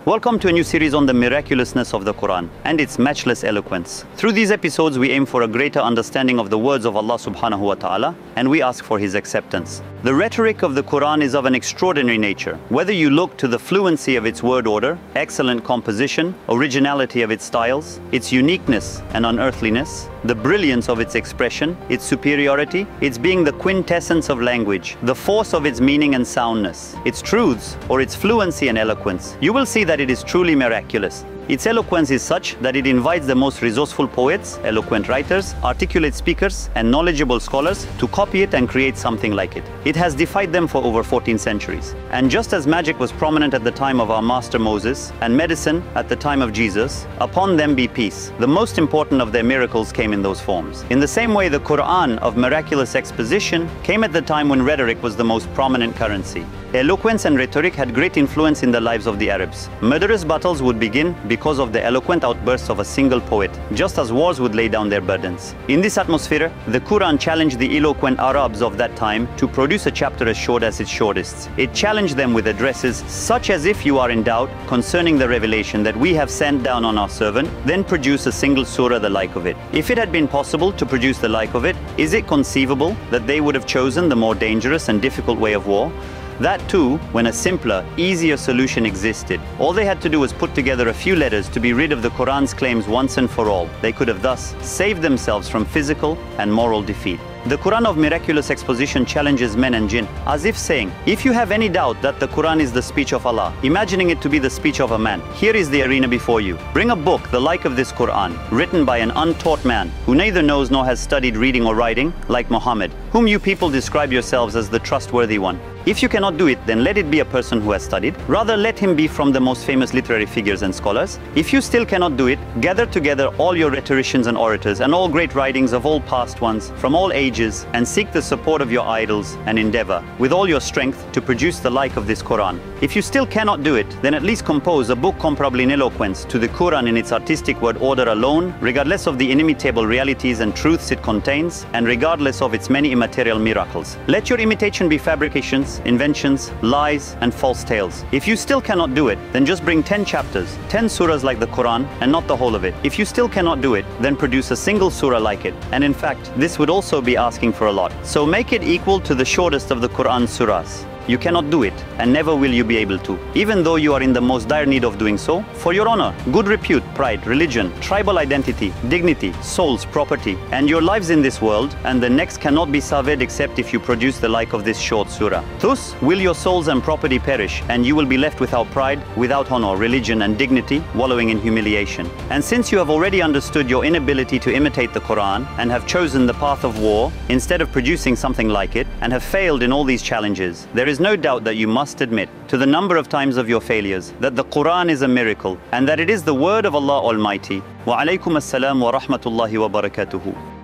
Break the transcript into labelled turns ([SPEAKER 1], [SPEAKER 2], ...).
[SPEAKER 1] Welcome to a new series on the miraculousness of the Qur'an and its matchless eloquence. Through these episodes, we aim for a greater understanding of the words of Allah subhanahu wa ta'ala, and we ask for His acceptance. The rhetoric of the Qur'an is of an extraordinary nature. Whether you look to the fluency of its word order, excellent composition, originality of its styles, its uniqueness and unearthliness, the brilliance of its expression, its superiority, its being the quintessence of language, the force of its meaning and soundness, its truths or its fluency and eloquence, you will see that it is truly miraculous. Its eloquence is such that it invites the most resourceful poets, eloquent writers, articulate speakers, and knowledgeable scholars to copy it and create something like it. It has defied them for over 14 centuries. And just as magic was prominent at the time of our master Moses, and medicine at the time of Jesus, upon them be peace. The most important of their miracles came in those forms. In the same way, the Qur'an of miraculous exposition came at the time when rhetoric was the most prominent currency. Eloquence and rhetoric had great influence in the lives of the Arabs. Murderous battles would begin because of the eloquent outbursts of a single poet, just as wars would lay down their burdens. In this atmosphere, the Qur'an challenged the eloquent Arabs of that time to produce a chapter as short as its shortest. It challenged them with addresses such as, if you are in doubt concerning the revelation that we have sent down on our servant, then produce a single surah the like of it. If it had been possible to produce the like of it, is it conceivable that they would have chosen the more dangerous and difficult way of war? That too, when a simpler, easier solution existed. All they had to do was put together a few letters to be rid of the Qur'an's claims once and for all. They could have thus saved themselves from physical and moral defeat. The Qur'an of miraculous exposition challenges men and jinn, as if saying, if you have any doubt that the Qur'an is the speech of Allah, imagining it to be the speech of a man, here is the arena before you. Bring a book the like of this Qur'an, written by an untaught man, who neither knows nor has studied reading or writing, like Muhammad, whom you people describe yourselves as the trustworthy one. If you cannot do it, then let it be a person who has studied. Rather, let him be from the most famous literary figures and scholars. If you still cannot do it, gather together all your rhetoricians and orators and all great writings of all past ones, from all ages, and seek the support of your idols and endeavor, with all your strength, to produce the like of this Qur'an. If you still cannot do it, then at least compose a book comparable in eloquence to the Qur'an in its artistic word order alone, regardless of the inimitable realities and truths it contains, and regardless of its many immaterial miracles. Let your imitation be fabrications, inventions, lies, and false tales. If you still cannot do it, then just bring 10 chapters, 10 surahs like the Qur'an, and not the whole of it. If you still cannot do it, then produce a single surah like it. And in fact, this would also be asking for a lot. So make it equal to the shortest of the Qur'an surahs. You cannot do it, and never will you be able to, even though you are in the most dire need of doing so, for your honor, good repute, pride, religion, tribal identity, dignity, souls, property, and your lives in this world and the next cannot be salved except if you produce the like of this short surah. Thus will your souls and property perish, and you will be left without pride, without honor, religion, and dignity, wallowing in humiliation. And since you have already understood your inability to imitate the Qur'an, and have chosen the path of war instead of producing something like it, and have failed in all these challenges, there is no doubt that you must admit, to the number of times of your failures, that the Qur'an is a miracle and that it is the word of Allah Almighty. Wa alaykum as-salam wa rahmatullahi wa barakatuhu.